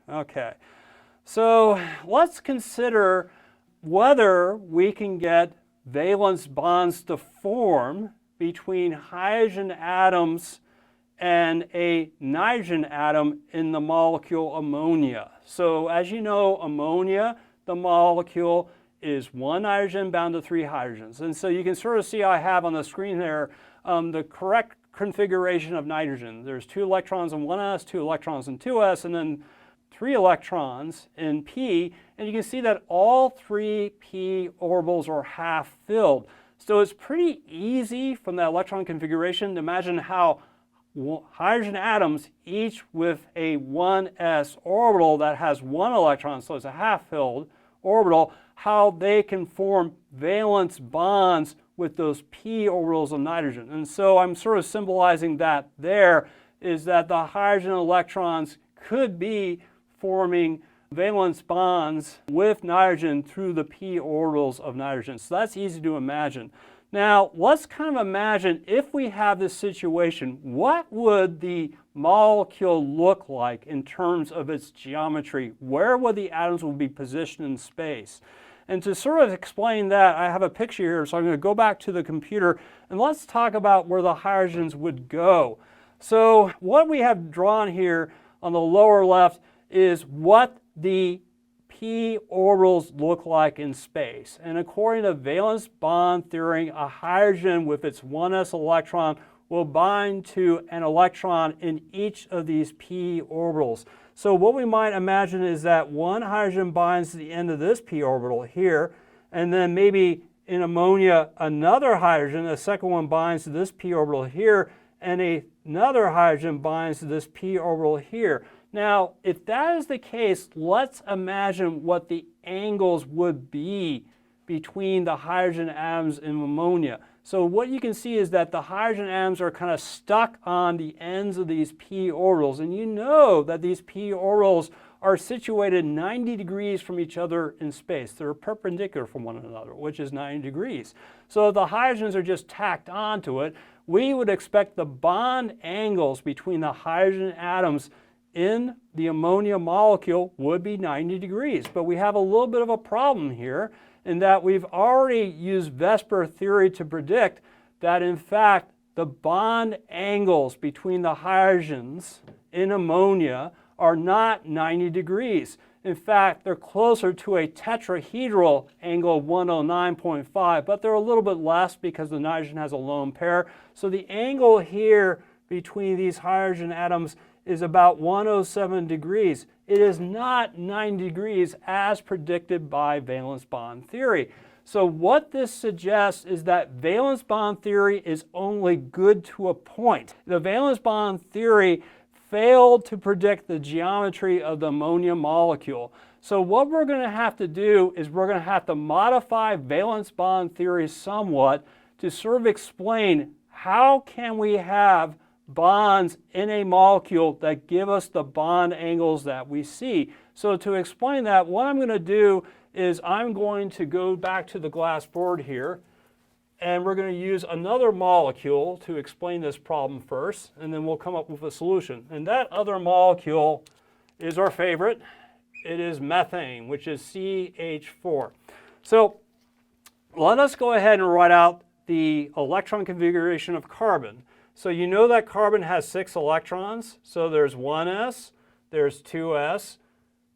Okay, so let's consider whether we can get valence bonds to form between hydrogen atoms and a nitrogen atom in the molecule ammonia. So as you know, ammonia, the molecule, is one nitrogen bound to three hydrogens. And so you can sort of see I have on the screen there the correct configuration of nitrogen. There's 2 electrons in 1s, 2 electrons in 2s, and then 3 electrons in p. And you can see that all 3 p orbitals are half filled. So it's pretty easy from that electron configuration to imagine how hydrogen atoms, each with a 1s orbital that has 1 electron, so it's a half-filled orbital, how they can form valence bonds with those p orbitals of nitrogen. And so I'm sort of symbolizing that there is that the hydrogen electrons could be forming valence bonds with nitrogen through the p orbitals of nitrogen. So that's easy to imagine. Now, let's kind of imagine if we have this situation, what would the molecule look like in terms of its geometry? Where would the atoms would be positioned in space? And to sort of explain that, I have a picture here, so I'm going to go back to the computer and let's talk about where the hydrogens would go. So what we have drawn here on the lower left is what the p orbitals look like in space. And according to valence bond theory, a hydrogen with its 1s electron will bind to an electron in each of these p orbitals. So what we might imagine is that one hydrogen binds to the end of this p orbital here, and then maybe in ammonia another hydrogen, the second one binds to this p orbital here, and another hydrogen binds to this p orbital here. Now, if that is the case, let's imagine what the angles would be between the hydrogen atoms in ammonia. So what you can see is that the hydrogen atoms are kind of stuck on the ends of these p orbitals. And you know that these p orbitals are situated 90 degrees from each other in space. They're perpendicular from one another, which is 90 degrees. So if the hydrogens are just tacked onto it, we would expect the bond angles between the hydrogen atoms in the ammonia molecule would be 90 degrees. But we have a little bit of a problem here in that we've already used Vesper theory to predict that in fact the bond angles between the hydrogens in ammonia are not 90 degrees. In fact, they're closer to a tetrahedral angle of 109.5, but they're a little bit less because the nitrogen has a lone pair. So the angle here between these hydrogen atoms is about 107 degrees. It is not 90 degrees as predicted by valence bond theory. So what this suggests is that valence bond theory is only good to a point. The valence bond theory failed to predict the geometry of the ammonia molecule. So what we're going to have to do is we're going to have to modify valence bond theory somewhat to sort of explain how can we have bonds in a molecule that give us the bond angles that we see. So to explain that, what I'm going to do is I'm going to go back to the glass board here, and we're going to use another molecule to explain this problem first, and then we'll come up with a solution. And that other molecule is our favorite. It is methane, which is CH4. So let us go ahead and write out the electron configuration of carbon. So you know that carbon has 6 electrons. So there's 1s, there's 2s,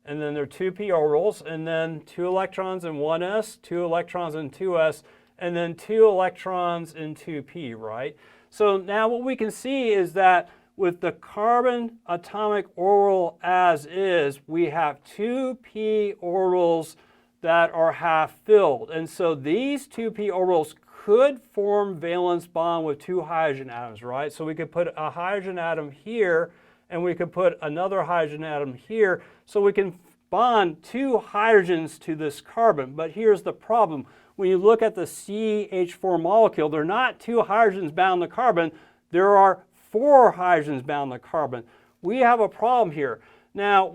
and then there are 2 p orbitals, and then 2 electrons in 1s, 2 electrons in 2s, and then 2 electrons in 2p, right? So now what we can see is that with the carbon atomic orbital as is, we have 2 p orbitals that are half filled. And so these 2 p orbitals could form valence bond with 2 hydrogen atoms, right? So we could put a hydrogen atom here, and we could put another hydrogen atom here, so we can bond 2 hydrogens to this carbon. But here's the problem. When you look at the CH4 molecule, there are not 2 hydrogens bound to carbon, there are 4 hydrogens bound to carbon. We have a problem here. Now,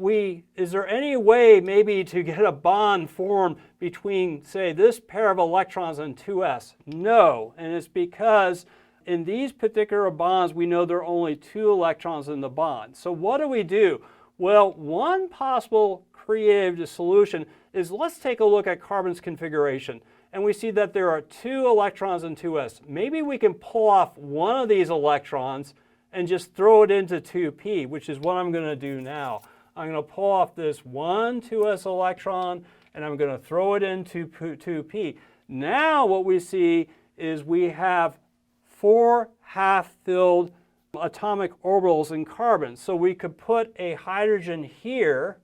is there any way maybe to get a bond formed between, say, this pair of electrons and 2s? No, and it's because in these particular bonds, we know there are only 2 electrons in the bond. So what do? Well, one possible creative solution is let's take a look at carbon's configuration. And we see that there are 2 electrons and 2s. Maybe we can pull off one of these electrons and just throw it into 2p, which is what I'm going to do now. I'm going to pull off this 2s electron, and I'm going to throw it into 2p. Now what we see is we have 4 half-filled atomic orbitals in carbon. So we could put a hydrogen here,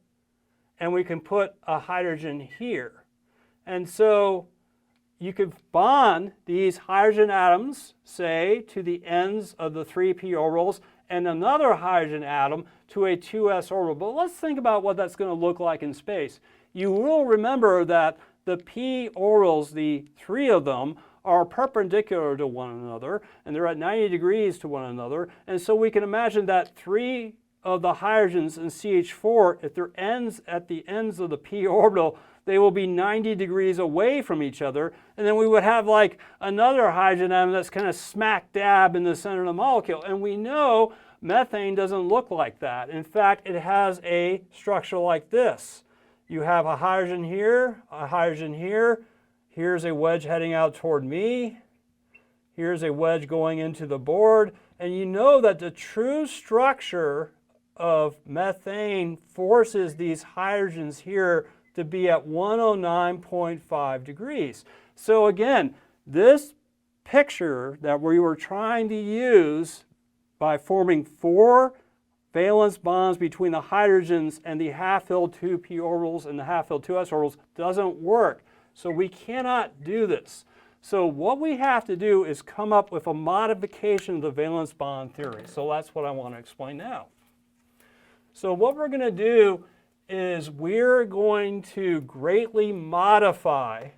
and we can put a hydrogen here. And so you could bond these hydrogen atoms, say, to the ends of the 3p orbitals, and another hydrogen atom to a 2s orbital. But let's think about what that's going to look like in space. You will remember that the p orbitals, the 3 of them, are perpendicular to one another, and they're at 90 degrees to one another. And so we can imagine that 3 of the hydrogens in CH4, if they're at the ends of the p orbital, they will be 90 degrees away from each other. And then we would have like another hydrogen atom that's kind of smack dab in the center of the molecule. And we know methane doesn't look like that. In fact, it has a structure like this. You have a hydrogen here, a hydrogen here. Here's a wedge heading out toward me. Here's a wedge going into the board. And you know that the true structure of methane forces these hydrogens here to be at 109.5 degrees. So again, this picture that we were trying to use by forming 4 valence bonds between the hydrogens and the half-filled 2p orbitals and the half-filled 2s orbitals doesn't work. So we cannot do this. So what we have to do is come up with a modification of the valence bond theory. So that's what I want to explain now. So what we're going to do is we're going to greatly modify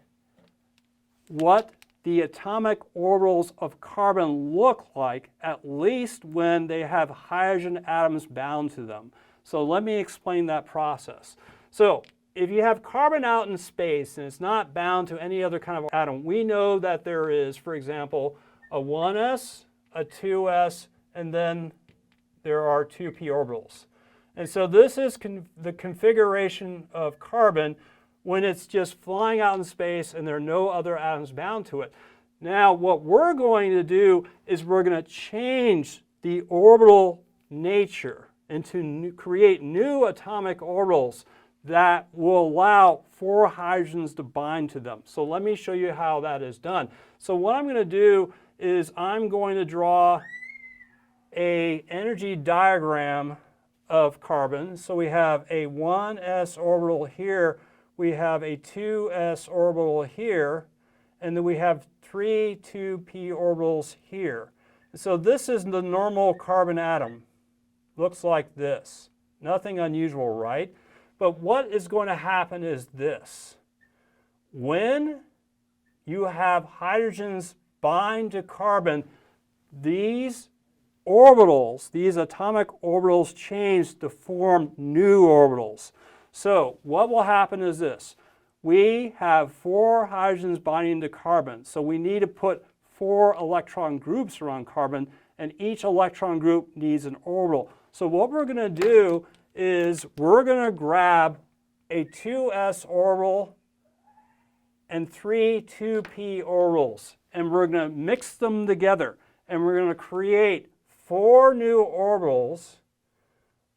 what the atomic orbitals of carbon look like, at least when they have hydrogen atoms bound to them. So let me explain that process. So if you have carbon out in space and it's not bound to any other kind of atom, we know that there is, for example, a 1s, a 2s, and then there are 2p orbitals. And so this is the configuration of carbon when it's just flying out in space and there are no other atoms bound to it. Now what we're going to do is we're going to change the orbital nature and to create new atomic orbitals that will allow 4 hydrogens to bind to them. So let me show you how that is done. So what I'm going to do is I'm going to draw an energy diagram of carbon. So we have a 1s orbital here, we have a 2s orbital here, and then we have 3 2p orbitals here. So this is the normal carbon atom. Looks like this. Nothing unusual, right? But what is going to happen is this. When you have hydrogens bind to carbon, these orbitals, these atomic orbitals change to form new orbitals. So what will happen is this. We have 4 hydrogens binding to carbon. So we need to put 4 electron groups around carbon, and each electron group needs an orbital. So what we're going to do is we're going to grab a 2s orbital and 3 2p orbitals, and we're going to mix them together, and we're going to create 4 new orbitals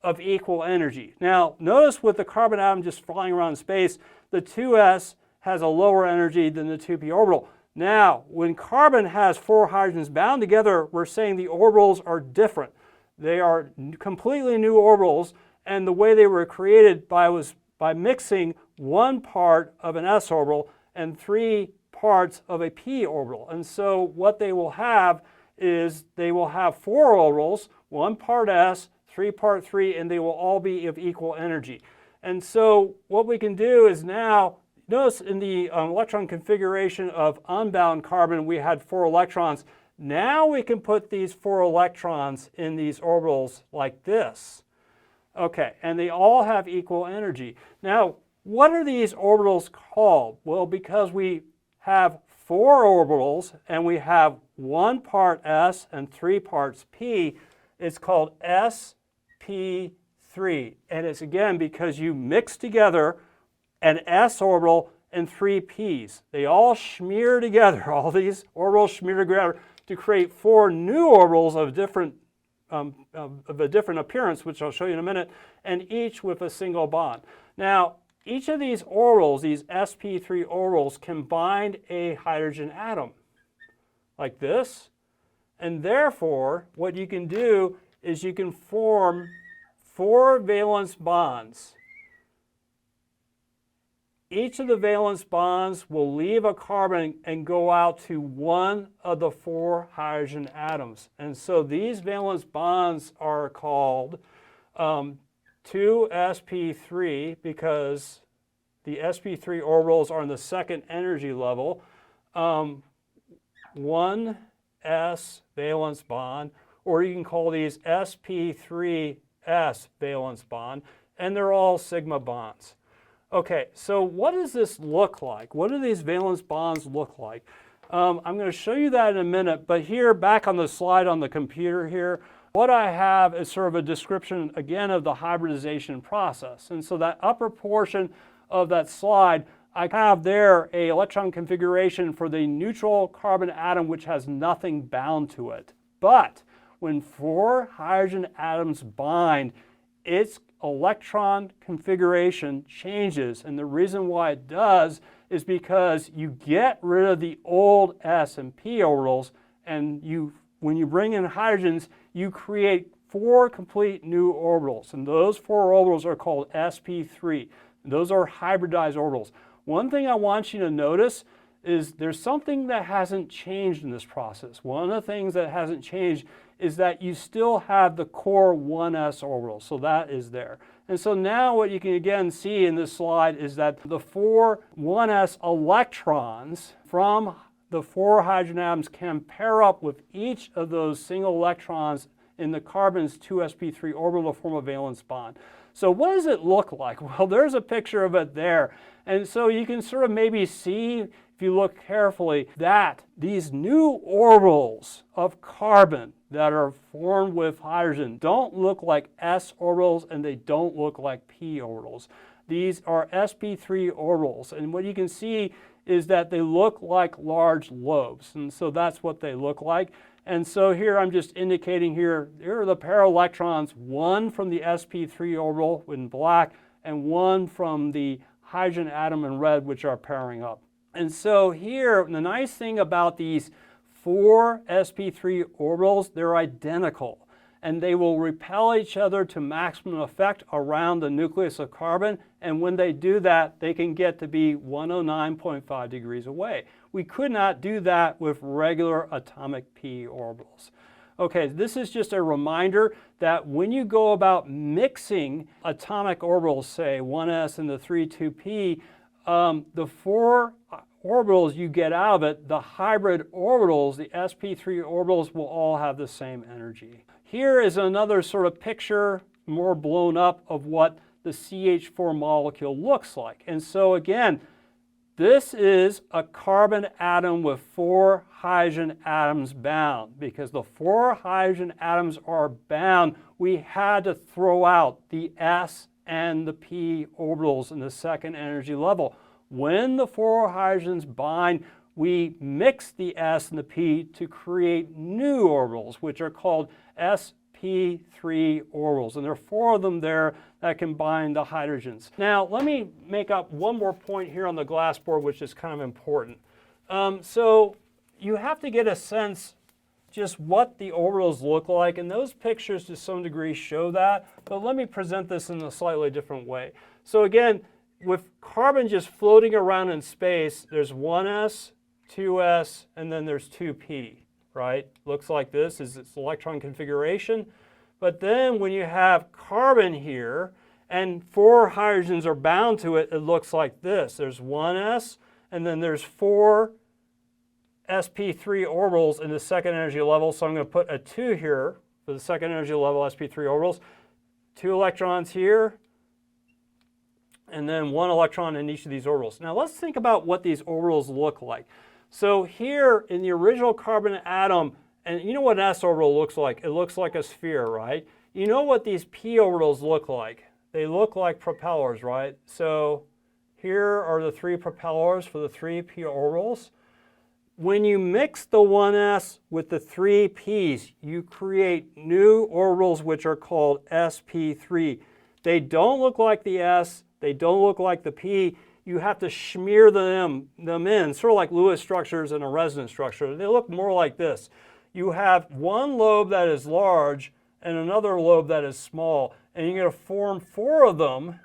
of equal energy. Now notice with the carbon atom just flying around in space, the 2s has a lower energy than the 2p orbital. Now when carbon has 4 hydrogens bound together, we're saying the orbitals are different. They are completely new orbitals, and the way they were created was by mixing 1 part of an s orbital and 3 parts of a p orbital. And so what they will have is they will have 4 orbitals, 1 part s, 3 part 3, and they will all be of equal energy. And so what we can do is now, notice in the electron configuration of unbound carbon we had 4 electrons. Now we can put these 4 electrons in these orbitals like this. Okay, and they all have equal energy. Now, what are these orbitals called? Well, because we have 4 orbitals and we have 1 part s and 3 parts p, it's called sp3. 3. And it's again because you mix together an s orbital and 3 p's. They all smear together, all these orbitals smear together to create 4 new orbitals of a different appearance, which I'll show you in a minute, and each with a single bond. Now, each of these orbitals, these sp3 orbitals, can bind a hydrogen atom, like this. And therefore, what you can do is you can form 4 valence bonds. Each of the valence bonds will leave a carbon and go out to one of the 4 hydrogen atoms. And so these valence bonds are called 2sp3 because the sp3 orbitals are in the second energy level. 1s valence bond, or you can call these sp3s valence bond, and they're all sigma bonds. Okay, so what does this look like? What do these valence bonds look like? I'm going to show you that in a minute, but here, back on the slide on the computer here, what I have is sort of a description, again, of the hybridization process. And so that upper portion of that slide, I have there an electron configuration for the neutral carbon atom which has nothing bound to it. But when 4 hydrogen atoms bind, its electron configuration changes. And the reason why it does is because you get rid of the old s and p orbitals, and when you bring in hydrogens, you create 4 complete new orbitals. And those 4 orbitals are called sp3. Those are hybridized orbitals. One thing I want you to notice is there's something that hasn't changed in this process. One of the things that hasn't changed is that you still have the core 1s orbital, so that is there. And so now what you can again see in this slide is that the 4 1s electrons from the 4 hydrogen atoms can pair up with each of those single electrons in the carbon's 2sp3 orbital to form a valence bond. So what does it look like? Well, there's a picture of it there. And so you can sort of maybe see, if you look carefully, that these new orbitals of carbon that are formed with hydrogen don't look like s orbitals and they don't look like p orbitals. These are sp3 orbitals, and what you can see is that they look like large lobes, and so that's what they look like. And so here I'm just indicating here are the pair of electrons, one from the sp3 orbital in black and one from the hydrogen atom in red, which are pairing up. And so here, the nice thing about these 4 sp3 orbitals, they're identical, and they will repel each other to maximum effect around the nucleus of carbon, and when they do that, they can get to be 109.5 degrees away. We could not do that with regular atomic p orbitals. Okay, this is just a reminder that when you go about mixing atomic orbitals, say 1s and the 3 2p, the 4 orbitals you get out of it, the hybrid orbitals, the sp3 orbitals, will all have the same energy. Here is another sort of picture, more blown up, of what the CH4 molecule looks like. And so again, this is a carbon atom with 4 hydrogen atoms bound. Because the 4 hydrogen atoms are bound, we had to throw out the s and the p orbitals in the second energy level. When the 4 hydrogens bind, we mix the s and the p to create new orbitals, which are called sp3 orbitals. And there are 4 of them there that can bind the hydrogens. Now, let me make up one more point here on the glass board, which is kind of important. So you have to get a sense just what the orbitals look like, and those pictures to some degree show that, but let me present this in a slightly different way. So again, with carbon just floating around in space, there's 1s, 2s, and then there's 2p, right? Looks like this is its electron configuration. But then when you have carbon here and 4 hydrogens are bound to it, it looks like this. There's 1s, and then there's 4 sp3 orbitals in the second energy level. So I'm going to put a 2 here for the second energy level sp3 orbitals. 2 electrons here, and then 1 electron in each of these orbitals. Now let's think about what these orbitals look like. So here in the original carbon atom, and you know what an s orbital looks like? It looks like a sphere, right? you know what these p orbitals look like. They look like propellers, right? So here are the 3 propellers for the 3 p orbitals. When you mix the 1s with the 3 p's, you create new orbitals which are called sp3. They don't look like the s, they don't look like the p. You have to smear them in, sort of like Lewis structures in a resonance structure. They look more like this. You have one lobe that is large and another lobe that is small, and you're going to form 4 of them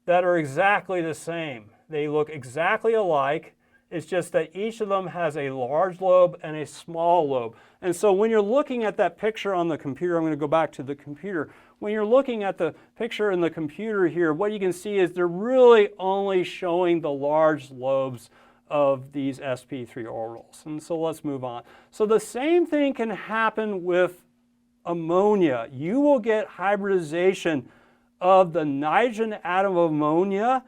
that are exactly the same. They look exactly alike. It's just that each of them has a large lobe and a small lobe. And so when you're looking at that picture on the computer, I'm going to go back to the computer. When you're looking at the picture in the computer here, what you can see is they're really only showing the large lobes of these sp3 orbitals. And so let's move on. So the same thing can happen with ammonia. You will get hybridization of the nitrogen atom of ammonia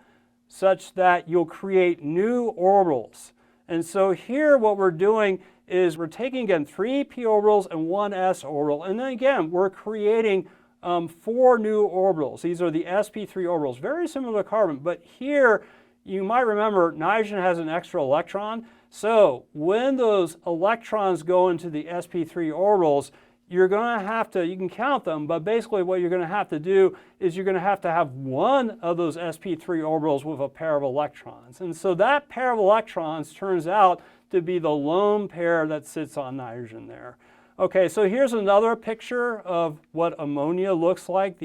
such that you'll create new orbitals. And so here what we're doing is we're taking again 3 p orbitals and 1 s orbital, and then again we're creating 4 new orbitals. These are the sp3 orbitals, very similar to carbon, but here you might remember nitrogen has an extra electron. So when those electrons go into the sp3 orbitals, you're going to have to, you can count them, but basically what you're going to have to do is you're going to have one of those sp3 orbitals with a pair of electrons. And so that pair of electrons turns out to be the lone pair that sits on nitrogen there. Okay, so here's another picture of what ammonia looks like.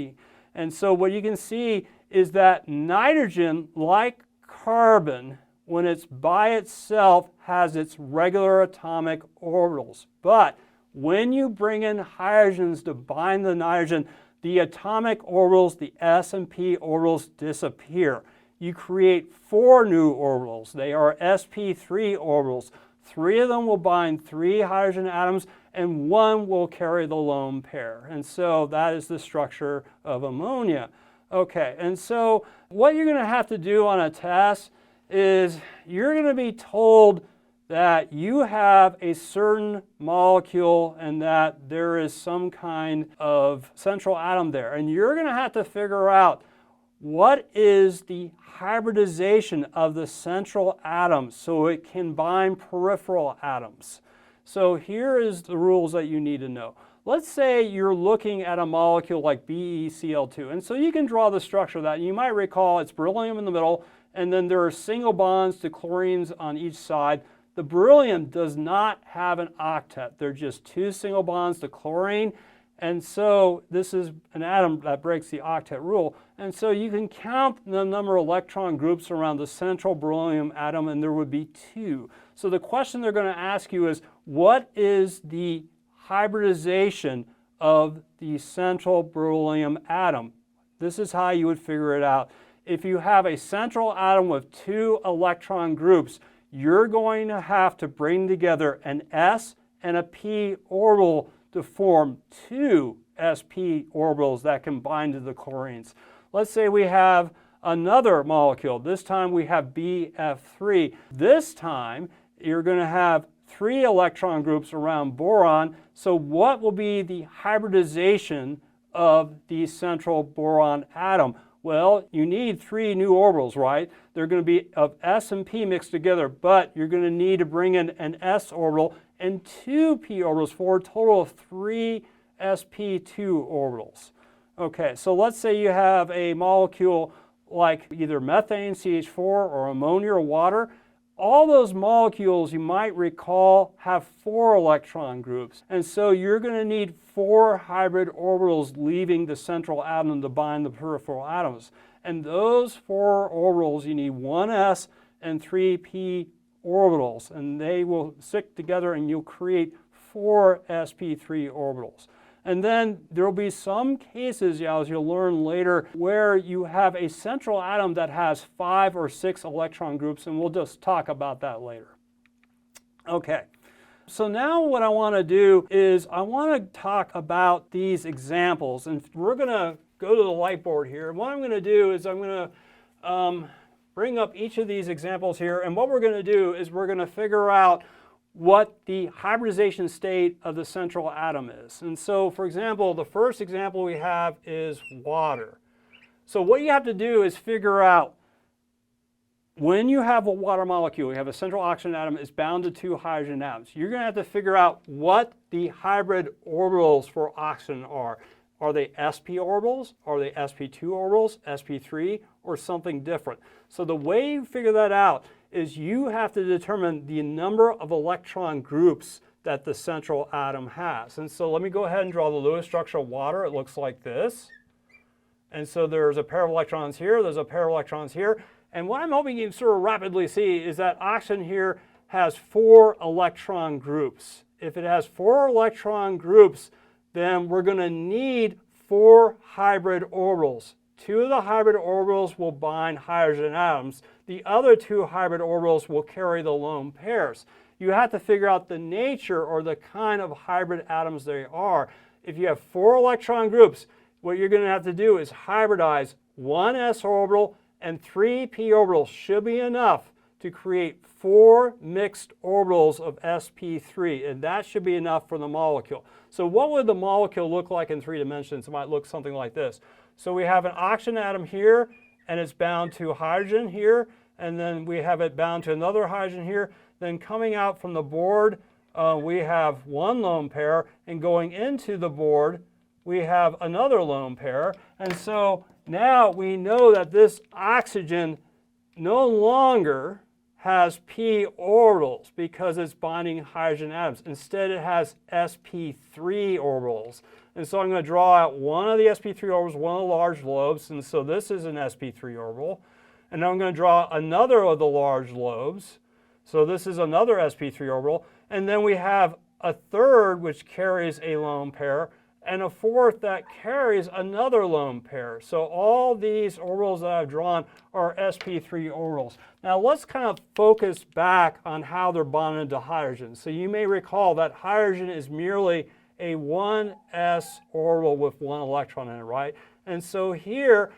And so what you can see is that nitrogen, like carbon, when it's by itself, has its regular atomic orbitals. But when you bring in hydrogens to bind the nitrogen, the atomic orbitals, the s and p orbitals, disappear. You create 4 new orbitals. They are sp3 orbitals. 3 of them will bind 3 hydrogen atoms, and 1 will carry the lone pair. And so that is the structure of ammonia. Okay, and so what you're going to have to do on a test is you're going to be told that you have a certain molecule and that there is some kind of central atom there. And you're going to have to figure out what is the hybridization of the central atom so it can bind peripheral atoms. So here is the rules that you need to know. Let's say you're looking at a molecule like BeCl2. And so you can draw the structure of that. You might recall it's beryllium in the middle, and then there are single bonds to chlorines on each side. The beryllium does not have an octet. They're just 2 single bonds to chlorine. And so this is an atom that breaks the octet rule. And so you can count the number of electron groups around the central beryllium atom, and there would be 2. So the question they're going to ask you is, what is the hybridization of the central beryllium atom? This is how you would figure it out. If you have a central atom with 2 electron groups, you're going to have to bring together an s and a p orbital to form 2 sp orbitals that can bind to the chlorines. Let's say we have another molecule. This time we have Bf3. This time you're going to have 3 electron groups around boron. So what will be the hybridization of the central boron atom? Well, you need 3 new orbitals, right? They're going to be of s and p mixed together, but you're going to need to bring in an s orbital and 2 p orbitals for a total of 3 sp2 orbitals. Okay, so let's say you have a molecule like either methane, CH4, or ammonia or water. All those molecules, you might recall, have 4 electron groups. And so you're going to need 4 hybrid orbitals leaving the central atom to bind the peripheral atoms. And those 4 orbitals, you need 1 s and 3 p orbitals. And they will stick together and you'll create 4 sp3 orbitals. And then there will be some cases, as you'll learn later, where you have a central atom that has 5 or 6 electron groups, and we'll just talk about that later. Okay, so now what I want to do is I want to talk about these examples, and we're going to go to the whiteboard here. And what I'm going to do is I'm going to bring up each of these examples here, and what we're going to do is we're going to figure out what the hybridization state of the central atom is. And so, for example, the first example we have is water. So what you have to do is figure out, when you have a water molecule, you have a central oxygen atom, it's bound to two hydrogen atoms. You're going to have to figure out what the hybrid orbitals for oxygen are. Are they sp orbitals? Are they sp2 orbitals, sp3, or something different? So the way you figure that out is you have to determine the number of electron groups that the central atom has. And so let me go ahead and draw the Lewis structure of water. It looks like this. And so there's a pair of electrons here, there's a pair of electrons here. And what I'm hoping you can sort of rapidly see is that oxygen here has 4 electron groups. If it has 4 electron groups, then we're going to need 4 hybrid orbitals. 2 of the hybrid orbitals will bind hydrogen atoms. The other 2 hybrid orbitals will carry the lone pairs. You have to figure out the nature or the kind of hybrid atoms they are. If you have 4 electron groups, what you're going to have to do is hybridize 1 s orbital and 3 p orbitals should be enough to create 4 mixed orbitals of sp3, and that should be enough for the molecule. So what would the molecule look like in 3 dimensions? It might look something like this. So we have an oxygen atom here, and it's bound to hydrogen here, and then we have it bound to another hydrogen here. Then coming out from the board, we have 1 lone pair, and going into the board, we have another lone pair. And so now we know that this oxygen no longer has p orbitals because it's binding hydrogen atoms. Instead, it has sp3 orbitals. And so I'm going to draw out one of the sp3 orbitals, one of the large lobes, and so this is an sp3 orbital. And now I'm going to draw another of the large lobes. So this is another sp3 orbital. And then we have a third which carries a lone pair, and a fourth that carries another lone pair. So all these orbitals that I've drawn are sp3 orbitals. Now let's kind of focus back on how they're bonded to hydrogen. So you may recall that hydrogen is merely a 1s orbital with 1 electron in it, right? And so here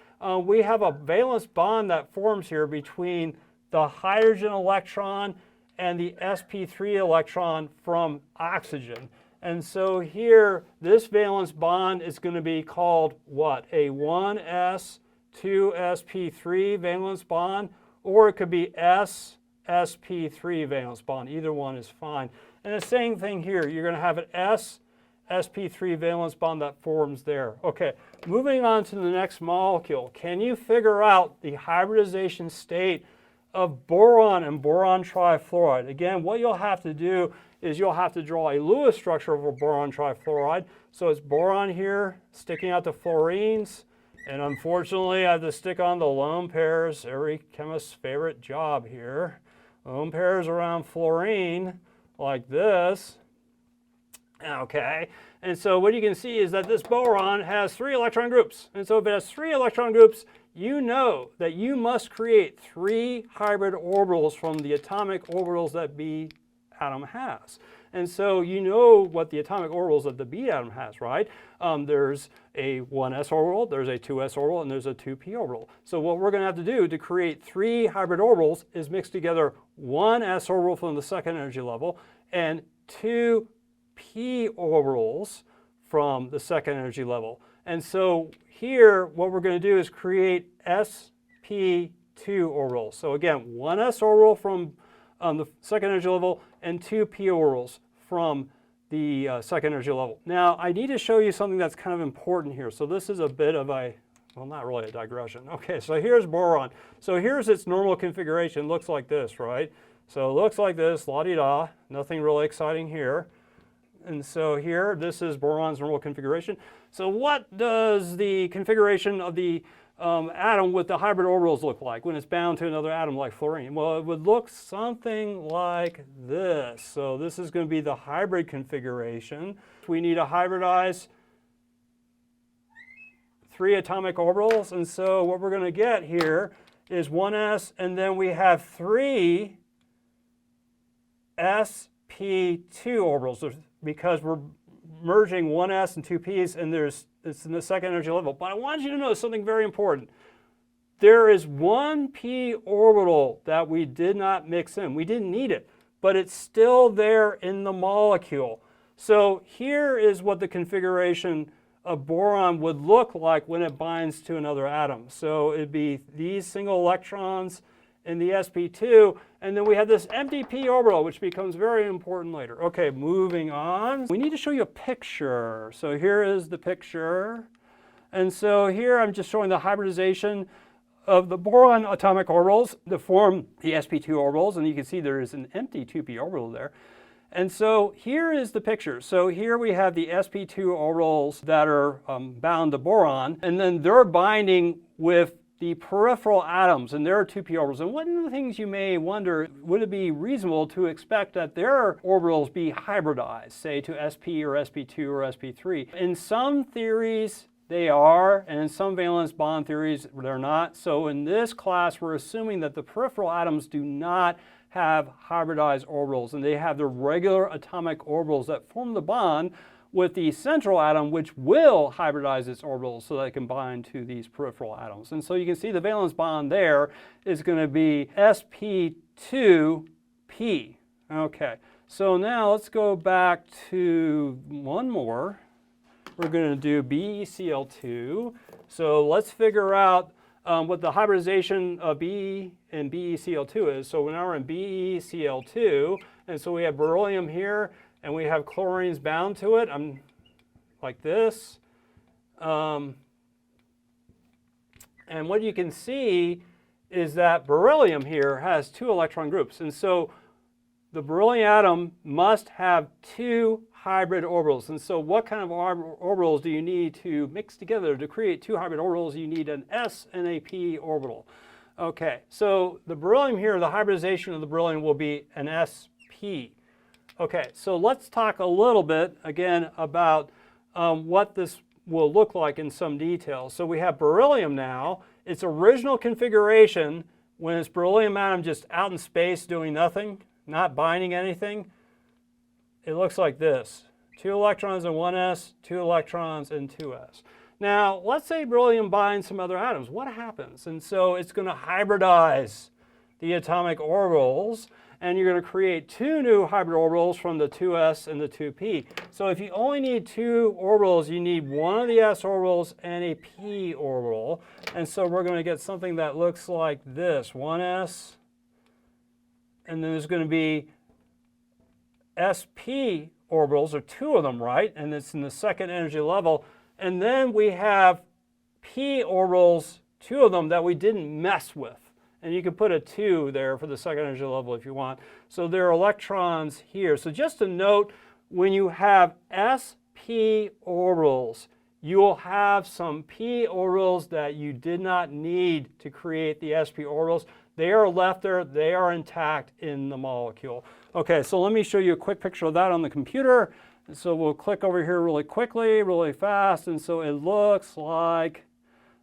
we have a valence bond that forms here between the hydrogen electron and the sp3 electron from oxygen. And so here, this valence bond is going to be called what? A 1s 2sp3 valence bond, or it could be s-sp3 valence bond. Either one is fine. And the same thing here. You're going to have an s-sp3 valence bond that forms there. Okay, moving on to the next molecule. Can you figure out the hybridization state of boron and boron trifluoride? Again, what you'll have to do is you'll have to draw a Lewis structure of a boron trifluoride. So it's boron here, sticking out the fluorines, and unfortunately I have to stick on the lone pairs, every chemist's favorite job here. Lone pairs around fluorine, like this. Okay, and so what you can see is that this boron has 3 electron groups. And so if it has 3 electron groups, you know that you must create 3 hybrid orbitals from the atomic orbitals that B atom has. And so you know what the atomic orbitals that the B atom has, right? There's a 1s orbital, there's a 2s orbital, and there's a 2p orbital. So what we're going to have to do to create 3 hybrid orbitals is mix together 1 s orbital from the second energy level and 2 p orbitals from the second energy level. And so here, what we're going to do is create sp2 orbitals. So again, 1s orbital from the second energy level and 2 p orbitals from the second energy level. Now, I need to show you something that's kind of important here. So this is a bit of a, well, not really a digression. Okay, so here's boron. So here's its normal configuration. It looks like this, right? So it looks like this, la-di-da, nothing really exciting here. And so here, this is boron's normal configuration. So what does the configuration of the atom with the hybrid orbitals look like when it's bound to another atom like fluorine? Well, it would look something like this. So this is going to be the hybrid configuration. We need to hybridize 3 atomic orbitals. And so what we're going to get here is 1s, and then we have 3 sp2 orbitals, because we're merging 1s and 2p's, and it's in the second energy level. But I want you to know something very important. There is 1 p orbital that we did not mix in. We didn't need it, but it's still there in the molecule. So here is what the configuration of boron would look like when it binds to another atom. So it'd be these single electrons in the sp2, and then we have this empty p orbital, which becomes very important later. Okay, moving on. We need to show you a picture. So here is the picture. And so here I'm just showing the hybridization of the boron atomic orbitals to form the sp2 orbitals, and you can see there is an empty 2p orbital there. And so here is the picture. So here we have the sp2 orbitals that are bound to boron, and then they're binding with the peripheral atoms, and there are 2p orbitals. And one of the things you may wonder, would it be reasonable to expect that their orbitals be hybridized, say to sp or sp2 or sp3? In some theories, they are, and in some valence bond theories, they're not. So in this class, we're assuming that the peripheral atoms do not have hybridized orbitals, and they have the regular atomic orbitals that form the bond with the central atom, which will hybridize its orbitals so that it can bind to these peripheral atoms. And so you can see the valence bond there is going to be sp2p. Okay, so now let's go back to one more. We're going to do BeCl2. So let's figure out what the hybridization of Be and BeCl2 is. So now we're in BeCl2, and so we have beryllium here, and we have chlorines bound to it. I'm like this. And what you can see is that beryllium here has 2 electron groups. And so the beryllium atom must have 2 hybrid orbitals. And so what kind of orbitals do you need to mix together to create 2 hybrid orbitals? You need an s and a p orbital. Okay, so the beryllium here, the hybridization of the beryllium will be an sp. Okay, so let's talk a little bit again about what this will look like in some detail. So we have beryllium now. Its original configuration, when it's beryllium atom just out in space doing nothing, not binding anything, it looks like this. 2 electrons and 1s, 2 electrons and 2s. Now, let's say beryllium binds some other atoms. What happens? And so it's going to hybridize the atomic orbitals, and you're going to create 2 new hybrid orbitals from the 2s and the 2p. So if you only need 2 orbitals, you need one of the s orbitals and a p orbital. And so we're going to get something that looks like this. 1s, and then there's going to be sp orbitals, or 2 of them, right? And it's in the second energy level. And then we have p orbitals, 2 of them that we didn't mess with. And you can put a 2 there for the second energy level if you want. So there are electrons here. So just a note, when you have sp orbitals, you will have some p orbitals that you did not need to create the sp orbitals. They are left there, they are intact in the molecule. Okay, so let me show you a quick picture of that on the computer. And so we'll click over here really quickly, really fast, and so it looks like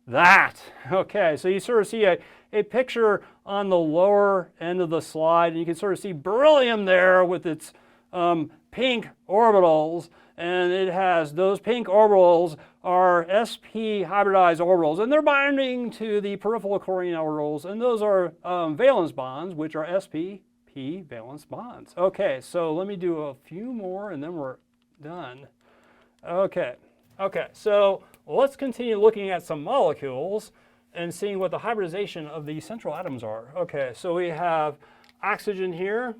that. Okay, so you sort of see a picture on the lower end of the slide, and you can sort of see beryllium there with its pink orbitals, and it has those pink orbitals are sp hybridized orbitals, and they're binding to the peripheral chlorine orbitals, and those are valence bonds, which are sp p valence bonds. Okay, so let me do a few more and then we're done. Okay, so let's continue looking at some molecules and seeing what the hybridization of the central atoms are. Okay, so we have oxygen here.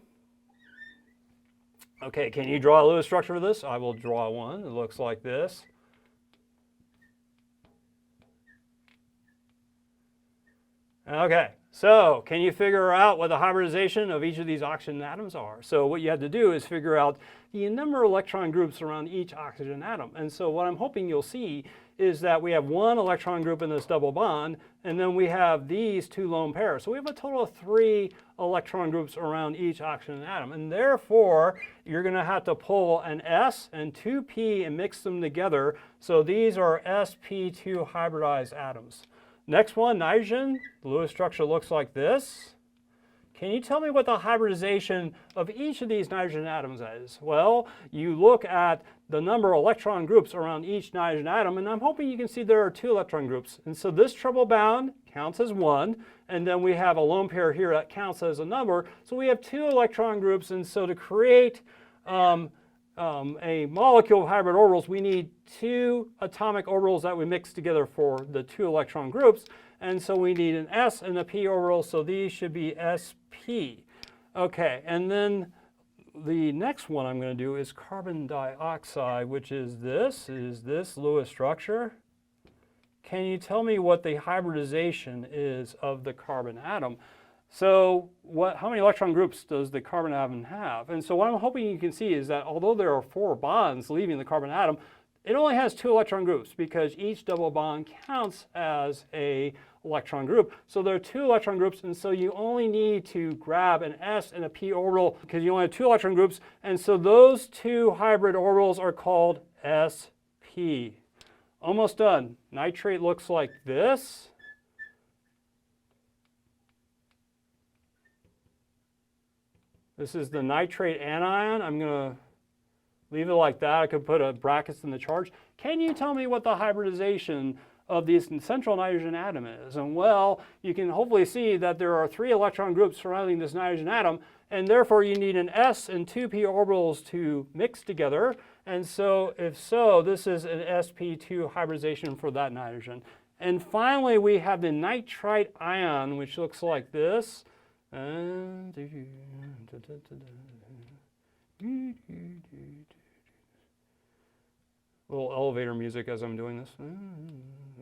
Okay, can you draw a Lewis structure for this? I will draw one. It looks like this. Okay, so can you figure out what the hybridization of each of these oxygen atoms are? So what you have to do is figure out the number of electron groups around each oxygen atom. And so what I'm hoping you'll see is that we have 1 electron group in this double bond, and then we have these 2 lone pairs. So we have a total of 3 electron groups around each oxygen atom. And therefore, you're going to have to pull an S and 2p and mix them together. So these are sp2 hybridized atoms. Next one, nitrogen. The Lewis structure looks like this. Can you tell me what the hybridization of each of these nitrogen atoms is? Well, you look at the number of electron groups around each nitrogen atom, and I'm hoping you can see there are 2 electron groups. And so this triple bond counts as 1, and then we have a lone pair here that counts as a number. So we have 2 electron groups, and so to create a molecule of hybrid orbitals, we need 2 atomic orbitals that we mix together for the 2 electron groups. And so we need an s and a p orbital, so these should be sp. Okay, and then the next one I'm going to do is carbon dioxide, which is this Lewis structure. Can you tell me what the hybridization is of the carbon atom? So how many electron groups does the carbon atom have? And so what I'm hoping you can see is that although there are 4 bonds leaving the carbon atom, it only has 2 electron groups because each double bond counts as a electron group. So there are 2 electron groups, and so you only need to grab an s and a p orbital because you only have 2 electron groups, and so those 2 hybrid orbitals are called sp. Almost done. Nitrate looks like this. This is the nitrate anion. I'm going to leave it like that. I could put a brackets in the charge. Can you tell me what the hybridization of this central nitrogen atom is? And well, you can hopefully see that there are 3 electron groups surrounding this nitrogen atom, and therefore you need an s and 2 p orbitals to mix together. And so if so, this is an sp2 hybridization for that nitrogen. And finally, we have the nitrite ion, which looks like this. Little elevator music as I'm doing this.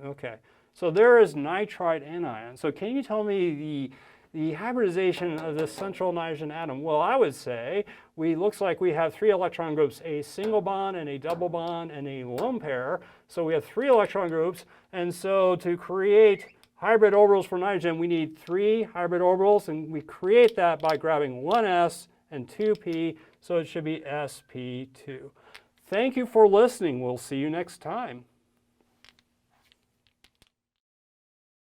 Okay, so there is nitrite anion. So can you tell me the hybridization of this central nitrogen atom? Well, I would say looks like we have 3 electron groups, a single bond and a double bond and a lone pair. So we have 3 electron groups, and so to create hybrid orbitals for nitrogen, we need 3 hybrid orbitals, and we create that by grabbing 1 s and 2 p, so it should be sp2. Thank you for listening. We'll see you next time.